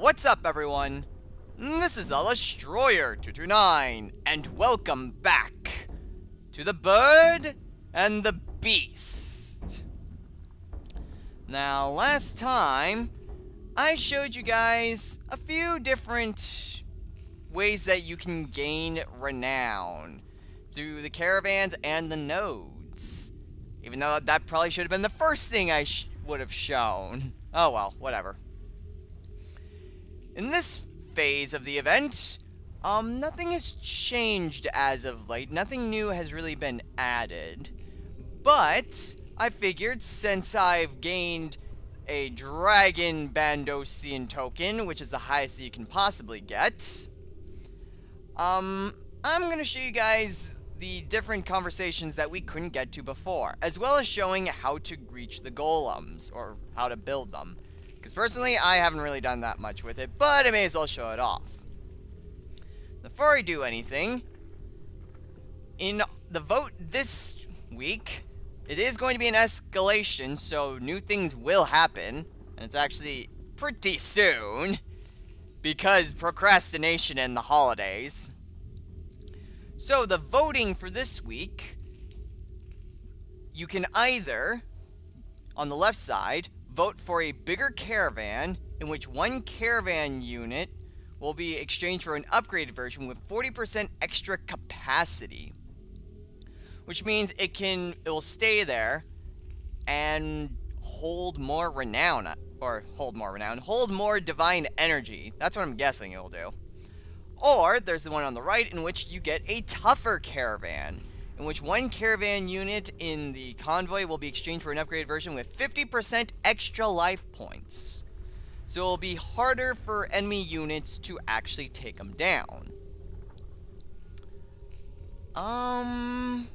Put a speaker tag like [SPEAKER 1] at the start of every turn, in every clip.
[SPEAKER 1] What's up, everyone? This is Destroyer229, and welcome back to the Bird and the Beast. Now, last time, I showed you guys a few different ways that you can gain renown through the caravans and the nodes. Even though that probably should have been the first thing I would have shown. Oh well, whatever. In this phase of the event, nothing has changed as of late. Nothing new has really been added. But I figured since I've gained a Dragon Bandosian token, which is the highest that you can possibly get, I'm gonna show you guys the different conversations that we couldn't get to before, as well as showing how to reach the golems, or how to build them. Because personally, I haven't really done that much with it, but I may as well show it off. Before I do anything, in the vote this week, it is going to be an escalation, so new things will happen, and it's actually pretty soon, because procrastination and the holidays. So the voting for this week, you can either, on the left side, vote for a bigger caravan, in which one caravan unit will be exchanged for an upgraded version with 40% extra capacity. Which means it will stay there and hold more renown, hold more divine energy. That's what I'm guessing it will do. Or, there's the one on the right, in which you get a tougher caravan, in which one caravan unit in the convoy will be exchanged for an upgraded version with 50% extra life points. So it'll be harder for enemy units to actually take them down. I'm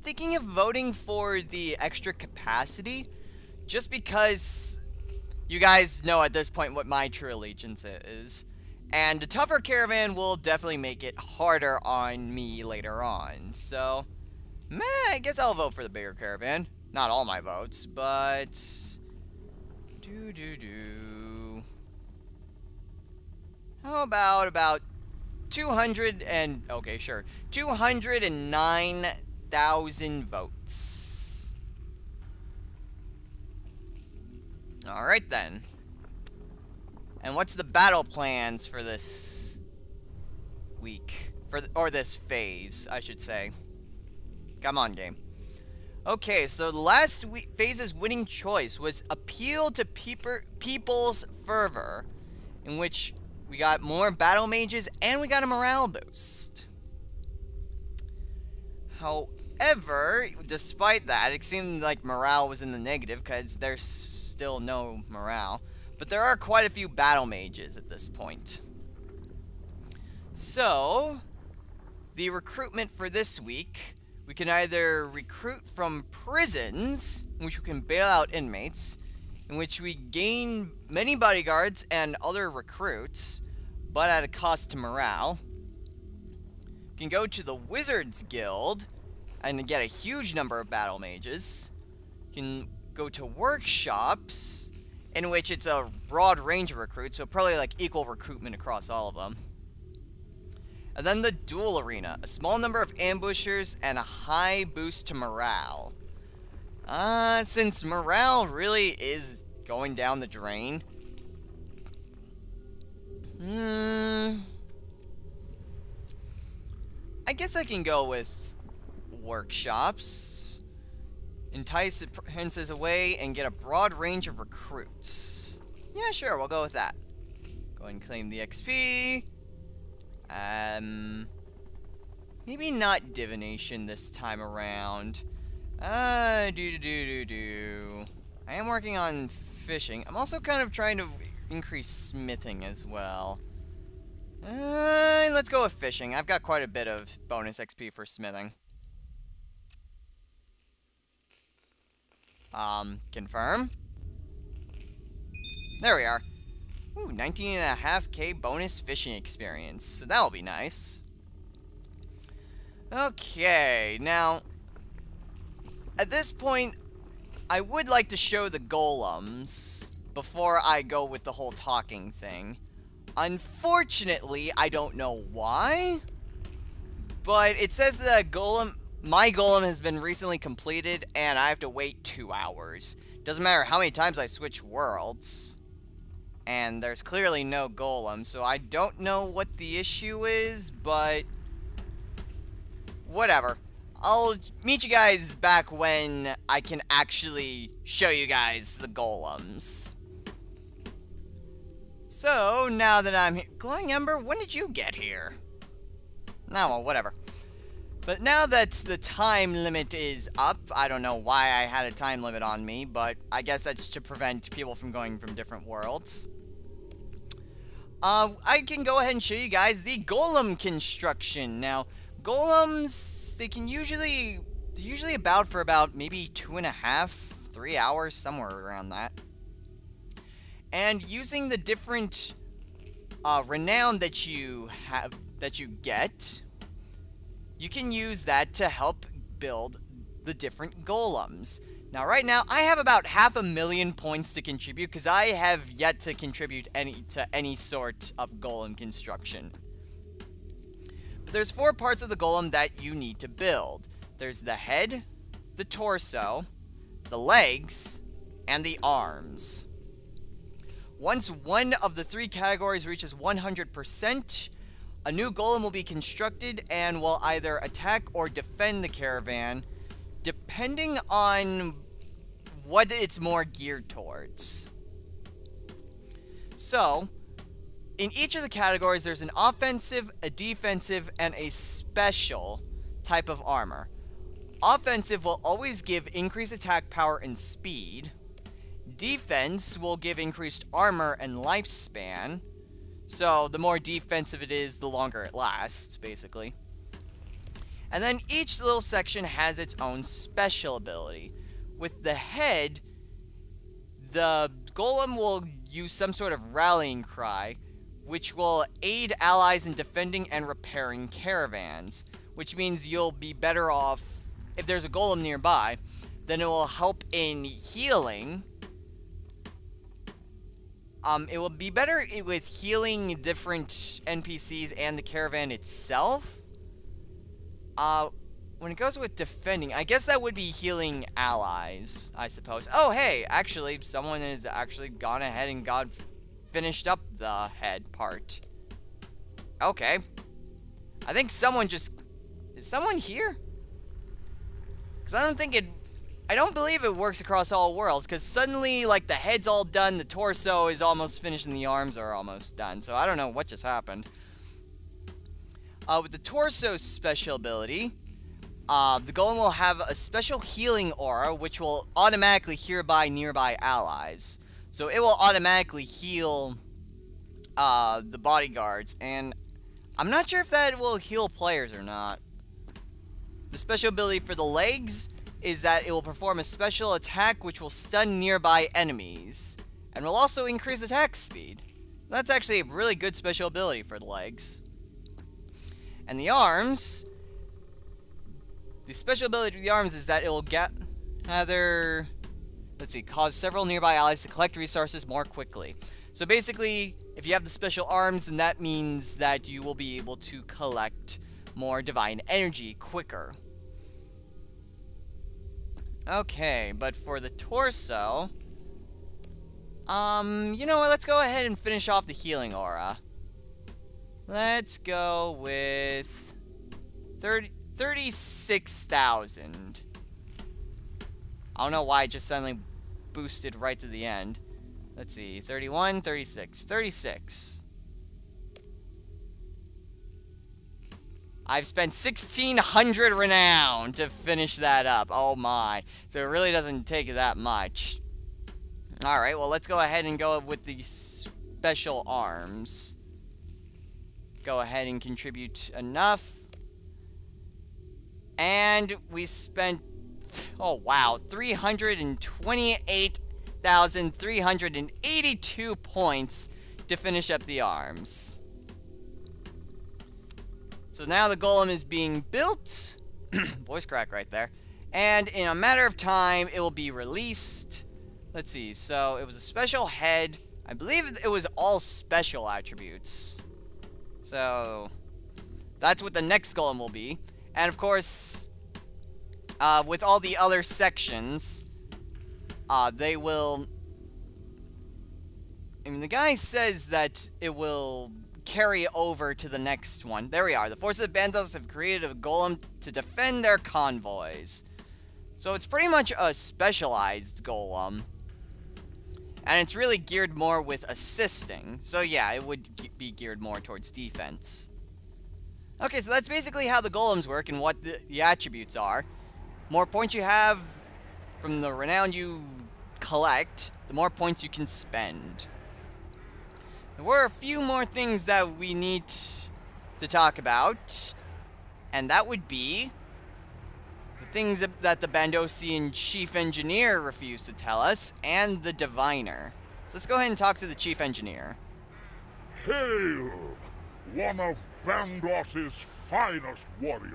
[SPEAKER 1] thinking of voting for the extra capacity, just because you guys know at this point what my true allegiance is. And the tougher caravan will definitely make it harder on me later on. So, I guess I'll vote for the bigger caravan. Not all my votes, but... How about 209,000 votes. Alright then. And what's the battle plans for this week? Or this phase, I should say. Come on, game. Okay, so the last phase's winning choice was Appeal to People's Fervor, in which we got more battle mages and we got a morale boost. However, despite that, it seemed like morale was in the negative because there's still no morale. But there are quite a few battle mages at this point. So, the recruitment for this week, we can either recruit from prisons, in which we can bail out inmates, in which we gain many bodyguards and other recruits, but at a cost to morale. We can go to the Wizards Guild and get a huge number of battle mages. You can go to workshops, in which it's a broad range of recruits, so probably like equal recruitment across all of them. And then the duel arena, a small number of ambushers and a high boost to morale. Since morale really is going down the drain, I guess I can go with workshops. Entice the princes away and get a broad range of recruits. Yeah, sure, we'll go with that. Go ahead and claim the XP. Maybe not divination this time around. I am working on fishing. I'm also kind of trying to increase smithing as well. Let's go with fishing. I've got quite a bit of bonus XP for smithing. Confirm. There we are. Ooh, 19.5k bonus fishing experience. So that'll be nice. Okay, now, at this point, I would like to show the golems before I go with the whole talking thing. Unfortunately, I don't know why, but it says that my golem has been recently completed, and I have to wait 2 hours. Doesn't matter how many times I switch worlds. And there's clearly no golem, so I don't know what the issue is, but whatever. I'll meet you guys back when I can actually show you guys the golems. So, now that I'm here... Glowing Ember, when did you get here? No, well, whatever. But now that the time limit is up, I don't know why I had a time limit on me, but I guess that's to prevent people from going from different worlds. I can go ahead and show you guys the golem construction. Now, golems, they're usually about for about maybe 2.5, 3 hours, somewhere around that. And using the different renown that you get, you can use that to help build the different golems. Now, right now, I have about 500,000 points to contribute, because I have yet to contribute to any sort of golem construction. But there's 4 parts of the golem that you need to build. There's the head, the torso, the legs, and the arms. Once one of the 3 categories reaches 100%, a new golem will be constructed and will either attack or defend the caravan, depending on what it's more geared towards. So, in each of the categories, there's an offensive, a defensive, and a special type of armor. Offensive will always give increased attack power and speed. Defense will give increased armor and lifespan. So, the more defensive it is, the longer it lasts, basically. And then each little section has its own special ability. With the head, the golem will use some sort of rallying cry, which will aid allies in defending and repairing caravans. Which means you'll be better off, if there's a golem nearby, then it will help in healing. It will be better with healing different NPCs and the caravan itself. When it goes with defending, I guess that would be healing allies, I suppose. Oh, hey, actually, someone has actually gone ahead and finished up the head part. Okay. I think someone is someone here? Because I don't believe it works across all worlds, because suddenly, like, the head's all done, the torso is almost finished, and the arms are almost done. So I don't know what just happened. With the torso special ability, the golem will have a special healing aura, which will automatically nearby allies. So it will automatically heal the bodyguards, and I'm not sure if that will heal players or not. The special ability for the legs is that it will perform a special attack which will stun nearby enemies, and will also increase attack speed. That's actually a really good special ability for the legs. And the arms, the special ability of the arms is that it will cause several nearby allies to collect resources more quickly. So basically, if you have the special arms, then that means that you will be able to collect more divine energy quicker. Okay, but for the torso, you know what, let's go ahead and finish off the healing aura. Let's go with 36,000. I don't know why it just suddenly boosted right to the end. Let's see, 31, 36, 36. I've spent 1,600 renown to finish that up. Oh my. So it really doesn't take that much. Alright, well, let's go ahead and go with the special arms. Go ahead and contribute enough. And we spent, oh wow, 328,382 points to finish up the arms. So now the golem is being built. Voice crack right there. And in a matter of time, it will be released. let's see. So it was a special head. I believe it was all special attributes. So that's what the next golem will be. And of course, with all the other sections, they will... I mean, the guy says that it will carry over to the next one. There we are. The forces of Bandos have created a golem to defend their convoys. So it's pretty much a specialized golem. And it's really geared more with assisting. So yeah, it would be geared more towards defense. Okay, so that's basically how the golems work and what the attributes are. More points you have from the renown you collect, the more points you can spend. There were a few more things that we need to talk about, and that would be the things that the Bandosian chief engineer refused to tell us, and the diviner. So let's go ahead and talk to the chief engineer.
[SPEAKER 2] Hail! One of Bandos's finest warriors.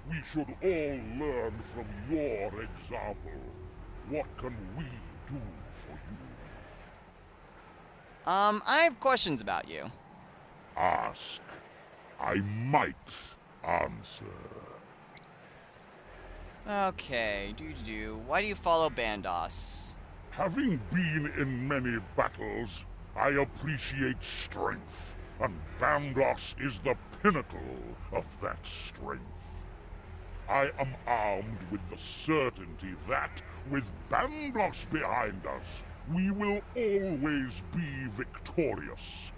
[SPEAKER 2] We should all learn from your example. What can we do for you?
[SPEAKER 1] I have questions about you.
[SPEAKER 2] Ask. I might answer.
[SPEAKER 1] Okay, why do you follow Bandos?
[SPEAKER 2] Having been in many battles, I appreciate strength, and Bandos is the pinnacle of that strength. I am armed with the certainty that, with Bandos behind us, we will always be victorious.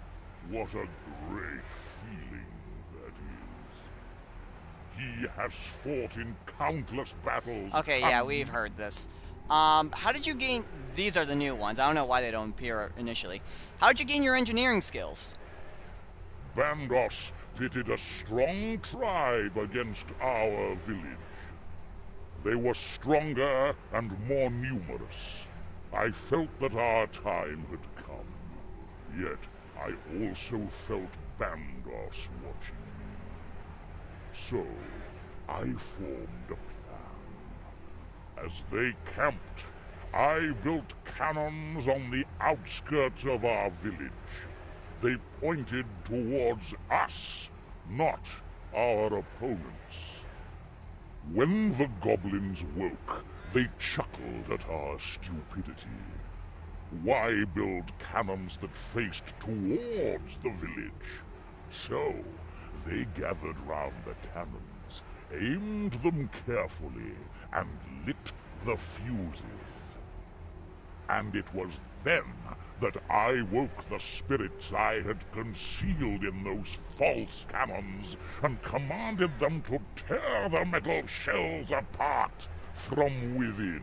[SPEAKER 2] What a great feeling that is. He has fought in countless battles.
[SPEAKER 1] Okay, yeah, we've heard this. How did you gain... These are the new ones. I don't know why they don't appear initially. How did you gain your engineering skills?
[SPEAKER 2] Bandos pitted a strong tribe against our village. They were stronger and more numerous. I felt that our time had come. Yet, I also felt Bandos watching me. So, I formed a plan. As they camped, I built cannons on the outskirts of our village. They pointed towards us, not our opponents. When the goblins woke, they chuckled at our stupidity. Why build cannons that faced towards the village? So, they gathered round the cannons, aimed them carefully, and lit the fuses. And it was then that I woke the spirits I had concealed in those false cannons and commanded them to tear the metal shells apart from within.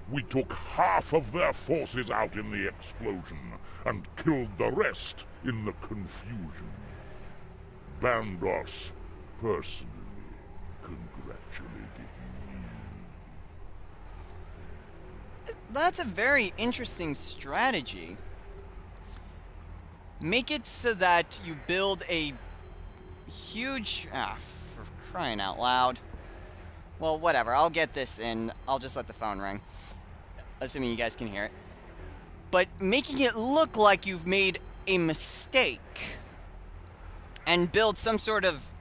[SPEAKER 2] We took half of their forces out in the explosion and killed the rest in the confusion. Bandos personally congratulated me.
[SPEAKER 1] That's a very interesting strategy. Make it so that you build a huge... for crying out loud. Well, whatever. I'll get this in. I'll just let the phone ring. Assuming you guys can hear it. But making it look like you've made a mistake. And build some sort of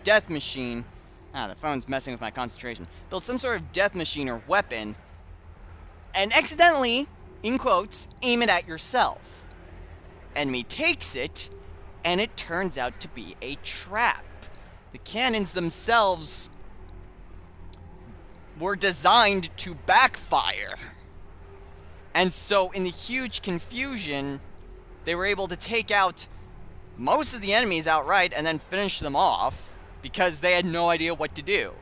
[SPEAKER 1] death machine. The phone's messing with my concentration. Build some sort of death machine or weapon. And accidentally, in quotes, aim it at yourself. Enemy takes it, and it turns out to be a trap. The cannons themselves were designed to backfire. And so, in the huge confusion, they were able to take out most of the enemies outright and then finish them off because they had no idea what to do.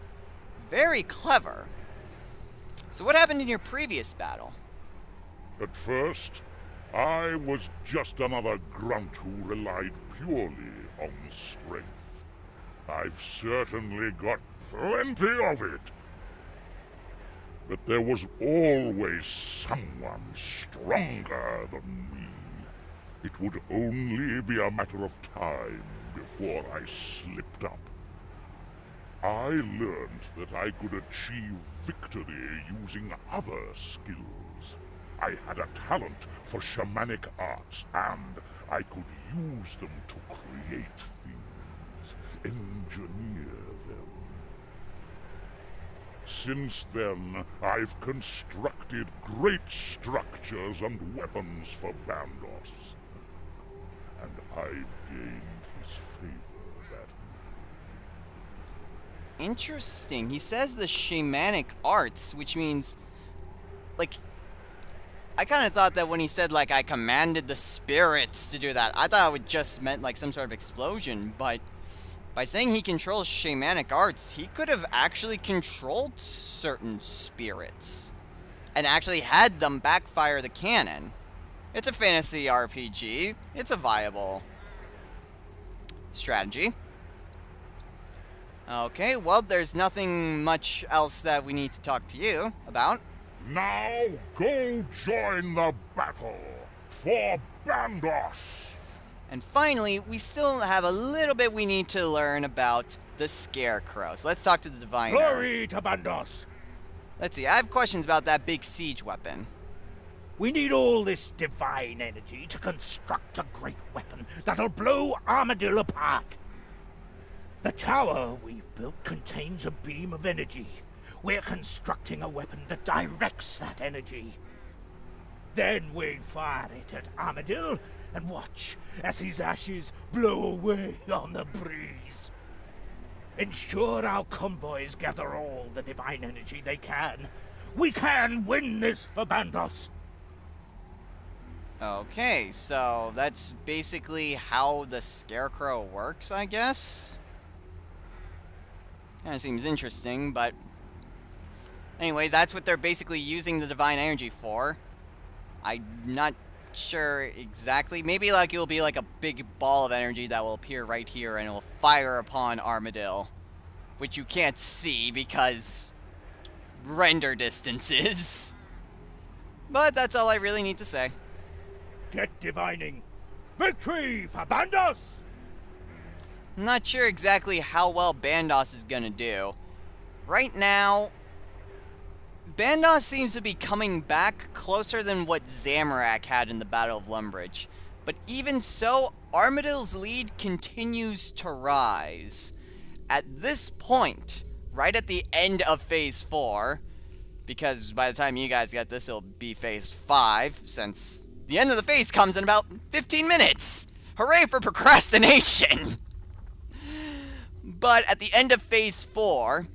[SPEAKER 1] Very clever. So what happened in your previous battle?
[SPEAKER 2] At first, I was just another grunt who relied purely on strength. I've certainly got plenty of it. But there was always someone stronger than me. It would only be a matter of time before I slipped up. I learned that I could achieve victory using other skills. I had a talent for shamanic arts, and I could use them to create things, engineer them. Since then, I've constructed great structures and weapons for Bandos. And I've gained his favor that way.
[SPEAKER 1] Interesting. He says the shamanic arts, which means, like, I kind of thought that when he said, like, I commanded the spirits to do that, I thought it would just meant, like, some sort of explosion, but by saying he controls shamanic arts, he could have actually controlled certain spirits and actually had them backfire the cannon. It's a fantasy RPG. It's a viable strategy. Okay, well, there's nothing much else that we need to talk to you about.
[SPEAKER 2] Now go join the battle for Bandos!
[SPEAKER 1] And finally, we still have a little bit we need to learn about the Scarecrow. So let's talk to the Diviner.
[SPEAKER 3] Glory to Bandos!
[SPEAKER 1] Let's see, I have questions about that big siege weapon.
[SPEAKER 3] We need all this divine energy to construct a great weapon that'll blow Armadillo apart. The tower we've built contains a beam of energy. We're constructing a weapon that directs that energy. Then we fire it at Armadillo and watch as his ashes blow away on the breeze. Ensure our convoys gather all the divine energy they can. We can win this for Bandos.
[SPEAKER 1] Okay, so that's basically how the Scarecrow works, I guess? Kinda seems interesting, but anyway, that's what they're basically using the divine energy for. I'm not sure exactly. Maybe like it'll be like a big ball of energy that will appear right here and it will fire upon Armadillo, which you can't see because render distances. But that's all I really need to say.
[SPEAKER 3] Get divining. Victory for Bandos!
[SPEAKER 1] I'm not sure exactly how well Bandos is gonna do. Right now, Bandos seems to be coming back closer than what Zamorak had in the Battle of Lumbridge. But even so, Armadillo's lead continues to rise. At this point, right at the end of Phase 4, because by the time you guys get this, it'll be Phase 5, since the end of the phase comes in about 15 minutes! Hooray for procrastination! But at the end of Phase 4,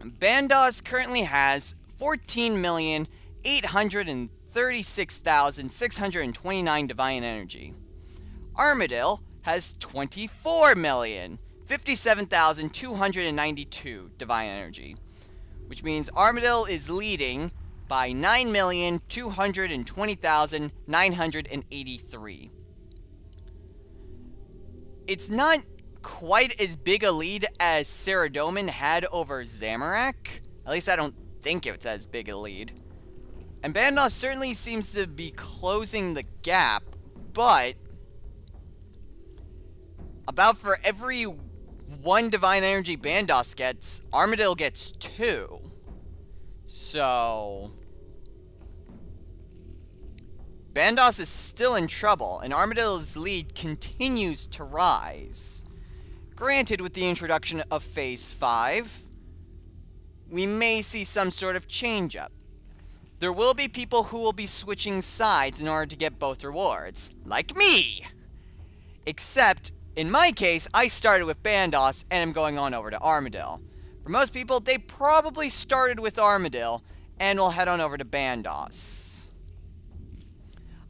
[SPEAKER 1] Bandos currently has 14,836,629 divine energy. Armadillo has 24,057,292 divine energy, which means Armadillo is leading by 9,220,983. It's not quite as big a lead as Saradomin had over Zamorak. At least I don't think it's as big a lead. And Bandos certainly seems to be closing the gap, but about for every one divine energy Bandos gets, Armadillo gets 2. So Bandos is still in trouble, and Armadillo's lead continues to rise. Granted, with the introduction of Phase 5, we may see some sort of change-up. There will be people who will be switching sides in order to get both rewards, like me! Except, in my case, I started with Bandos and am going on over to Armadillo. For most people, they probably started with Armadillo and will head on over to Bandos.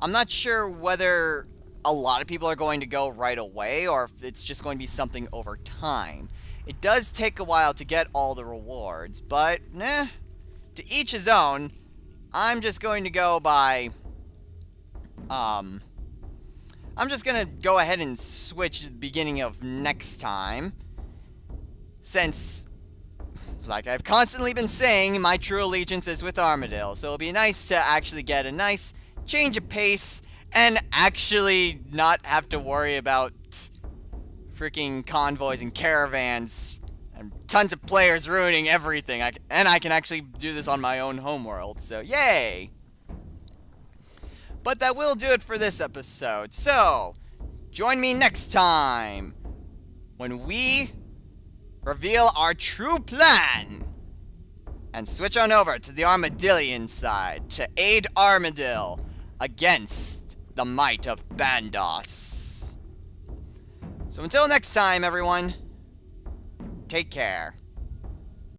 [SPEAKER 1] I'm not sure whether a lot of people are going to go right away or if it's just going to be something over time. It does take a while to get all the rewards, but to each his own. I'm just going to go by I'm just gonna go ahead and switch at the beginning of next time, since, like I've constantly been saying, my true allegiance is with Armadillo, so it'll be nice to actually get a nice change of pace and actually not have to worry about freaking convoys and caravans And tons of players ruining everything. And I can actually do this on my own homeworld, so yay! But that will do it for this episode. So, join me next time when we reveal our true plan and switch on over to the Armadillion side to aid Armadil against the might of Bandos. So until next time, everyone, take care.